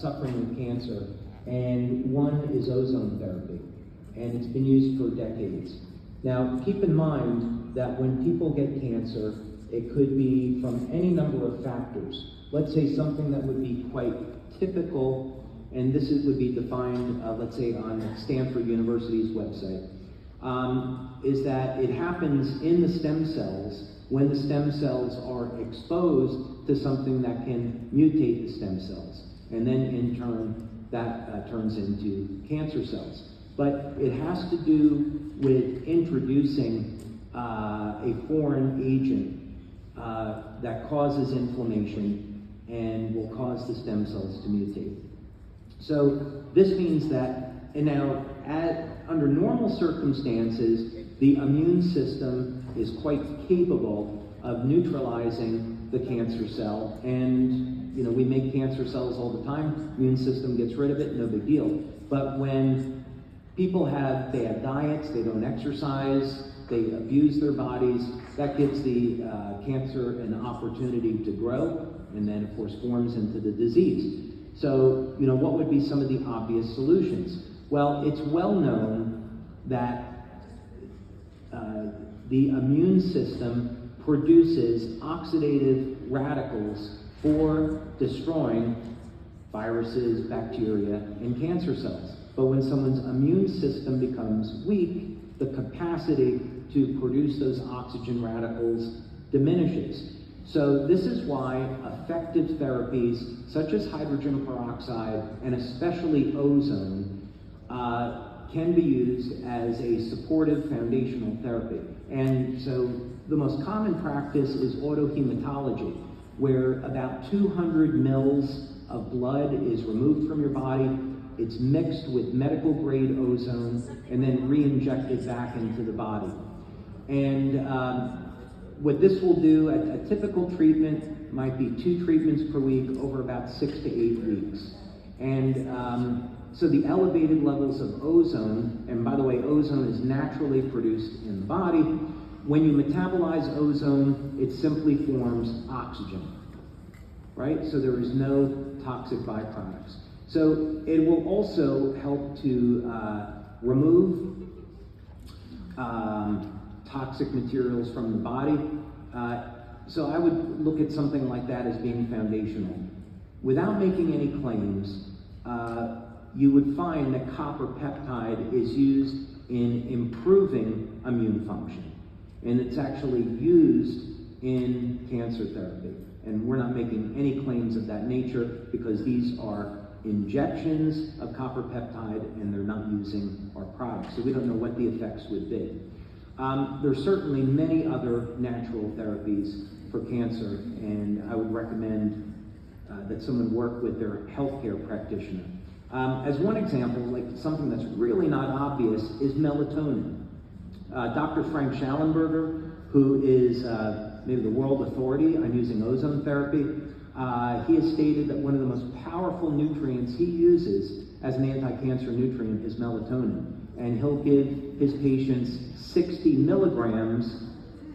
suffering with cancer, and one is ozone therapy, and it's been used for decades. Now, keep in mind that when people get cancer, it could be from any number of factors. Let's say something that would be quite typical, and would be defined, let's say, on Stanford University's website, is that it happens in the stem cells when the stem cells are exposed to something that can mutate the stem cells. And then, in turn, that turns into cancer cells. But it has to do with introducing a foreign agent that causes inflammation and will cause the stem cells to mutate. So this means that, and now under normal circumstances, the immune system is quite capable of neutralizing the cancer cell, and we make cancer cells all the time. Immune system gets rid of it, no big deal. But when people have bad diets, they don't exercise, they abuse their bodies, that gives the cancer an opportunity to grow, and then of course forms into the disease. So, what would be some of the obvious solutions? Well, it's well known that the immune system produces oxidative radicals for destroying viruses, bacteria, and cancer cells. But when someone's immune system becomes weak, the capacity to produce those oxygen radicals diminishes. So this is why effective therapies such as hydrogen peroxide and especially ozone can be used as a supportive foundational therapy. And so the most common practice is autohematology, where about 200 mils of blood is removed from your body, it's mixed with medical grade ozone, and then re-injected back into the body. And what this will do, a typical treatment might be 2 treatments per week over about 6 to 8 weeks. And so the elevated levels of ozone, and by the way, ozone is naturally produced in the body. When you metabolize ozone, it simply forms oxygen, right? So there is no toxic byproducts. So it will also help to remove toxic materials from the body. So I would look at something like that as being foundational. Without making any claims, you would find that copper peptide is used in improving immune function. And it's actually used in cancer therapy. And we're not making any claims of that nature because these are injections of copper peptide and they're not using our products. So we don't know what the effects would be. There's certainly many other natural therapies for cancer, and I would recommend that someone work with their healthcare practitioner. As one example, like something that's really not obvious, is melatonin. Dr. Frank Schallenberger, who is maybe the world authority on using ozone therapy, he has stated that one of the most powerful nutrients he uses as an anti-cancer nutrient is melatonin. And he'll give his patients 60 milligrams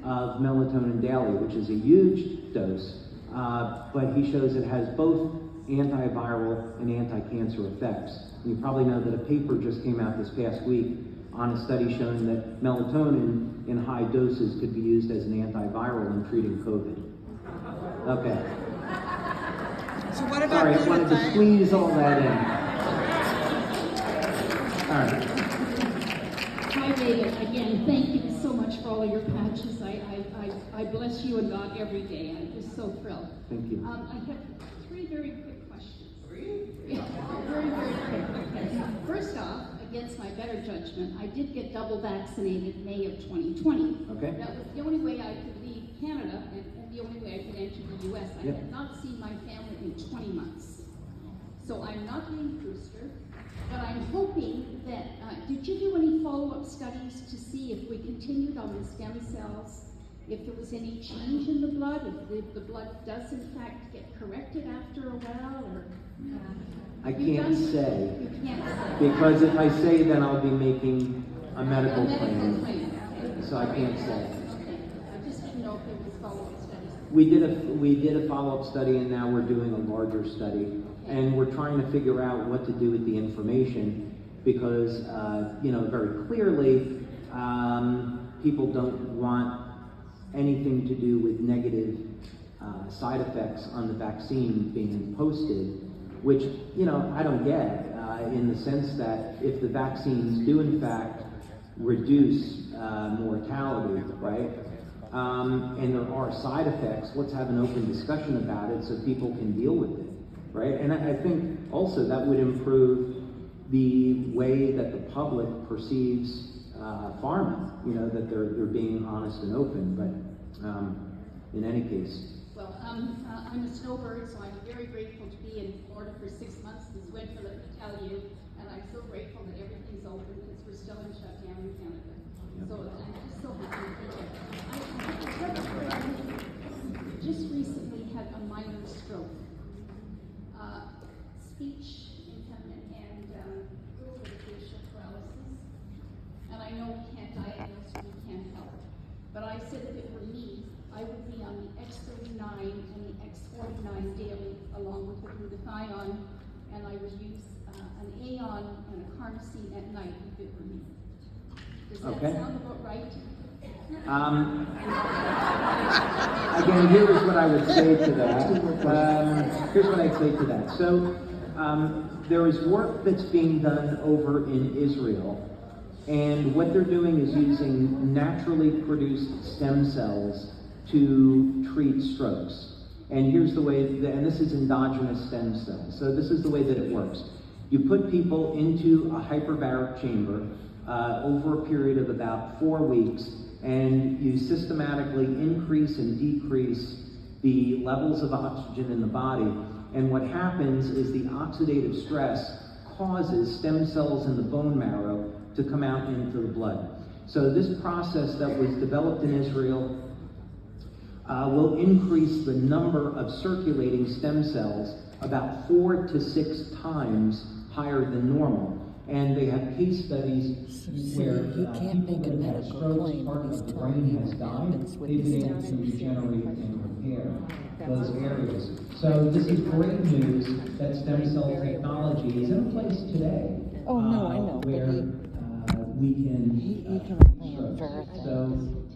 of melatonin daily, which is a huge dose, but he shows it has both antiviral and anti-cancer effects. And you probably know that a paper just came out this past week on a study showing that melatonin in high doses could be used as an antiviral in treating COVID. Okay. So what about Sorry, I wanted to squeeze all that in. All right. Hi, David. Again, thank you so much for all of your patches. I bless you and God every day. I'm just so thrilled. Thank you. I have 3 very quick questions. 3? Yeah, very, very quick. First off, against my better judgment, I did get double vaccinated May of 2020. Okay. That was the only way I could leave Canada and the only way I could enter the U.S. I had not seen my family in 20 months. So I'm not being booster, but I'm hoping that, did you do any follow-up studies to see if we continued on the stem cells, if there was any change in the blood, if the blood does in fact get corrected after a while, or? I can't say. You can't say. Because if I say, then I'll be making a medical claim. Okay. So I can't say. Okay. I just didn't know if there was follow-up studies. We did a follow-up study, and now we're doing a larger study. And we're trying to figure out what to do with the information because, very clearly, people don't want anything to do with negative side effects on the vaccine being posted, which, I don't get, in the sense that if the vaccines do in fact reduce mortality, right? And there are side effects, let's have an open discussion about it so people can deal with it, right? And I think also that would improve the way that the public perceives pharma, that they're being honest and open, but in any case. Well, I'm a snowbird, so I'm very grateful to be in Florida for 6 months this winter, let me tell you, and I'm so grateful that everything's open because we're still in shutdown in Canada. Yep. So I'm just so happy to be here. I just recently had a minor stroke, speech impairment and facial paralysis, and I know we can't diagnose, we can't help. But I said if it were me, I would be on the X39 and the X49 daily, along with the glutathione, and I would use an Aeon and a carnosine at night if it were me. Does that sound about right? Again, here's what I would say to that. Here's what I'd say to that. So, there is work that's being done over in Israel, and what they're doing is using naturally produced stem cells to treat strokes. And here's the way, and this is endogenous stem cells. So this is the way that it works. You put people into a hyperbaric chamber over a period of about 4 weeks, and you systematically increase and decrease the levels of oxygen in the body. And what happens is the oxidative stress causes stem cells in the bone marrow to come out into the blood. So this process that was developed in Israel will increase the number of circulating stem cells about 4 to 6 times higher than normal. And they have case studies where you can't people make a that have had medical strokes, claim part when of he's the telling brain you has what died, happens with they've the been able stem to cells. regenerate and repair those areas. So this is great news that stem cell technology is in place today. Oh, no, I know, but Where we can he can only strokes. verify So this.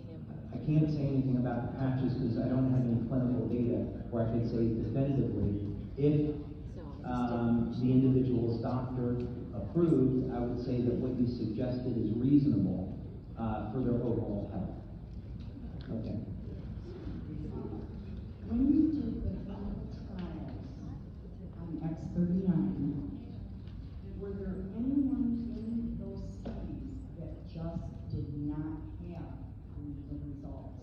I can't say anything about the patches because I don't have any clinical data where I can say definitively if the individual's doctor approved. I would say that what you suggested is reasonable for their overall health. Okay. When you did the clinical trials on X39, were there anyone in those studies that just did not have the results?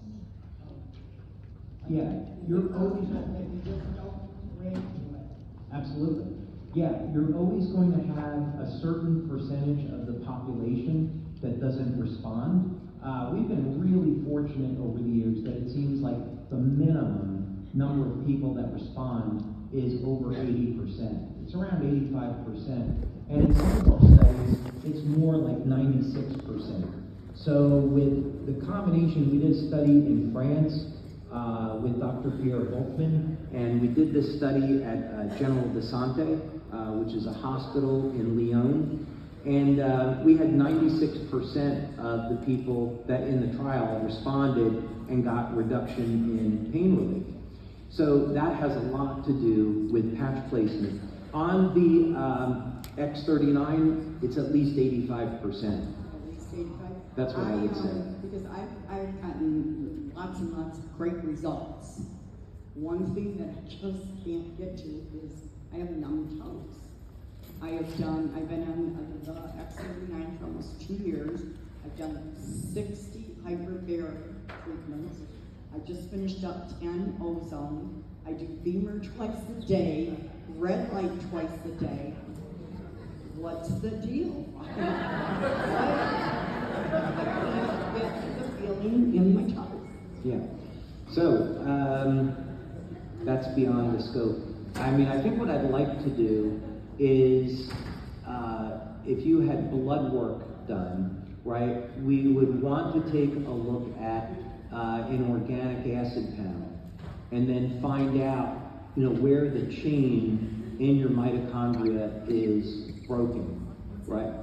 Yeah, you're always that you just don't relate to it. absolutely. Yeah, you're always going to have a certain percentage of the population that doesn't respond. We've been really fortunate over the years that it seems like the minimum number of people that respond is over 80%. It's around 85%. And in some of our studies, it's more like 96%. So with the combination, we did a study in France with Dr. Pierre Volkmann, and we did this study at General de Santé, which is a hospital in Lyon. And we had 96% of the people that in the trial responded and got reduction in pain relief. So that has a lot to do with patch placement. On the X39, it's at least 85%. At least 85? That's what I would say. Because I've gotten lots and lots of great results. One thing that I just can't get to is I have numb toes. I've been on the X39 for almost 2 years. I've done 60 hyperbaric treatments. I just finished up 10 ozone. I do femur twice a day, red light twice a day. What's the deal? I can't get the feeling in my toes. Yeah. So, that's beyond the scope. I mean, I think what I'd like to do is, if you had blood work done, right, we would want to take a look at an organic acid panel and then find out, where the chain in your mitochondria is broken, right?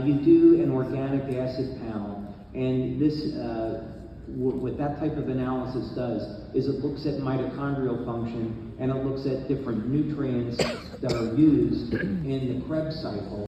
You do an organic acid panel, and this, what that type of analysis does is it looks at mitochondrial function, and it looks at different nutrients that are used in the Krebs cycle.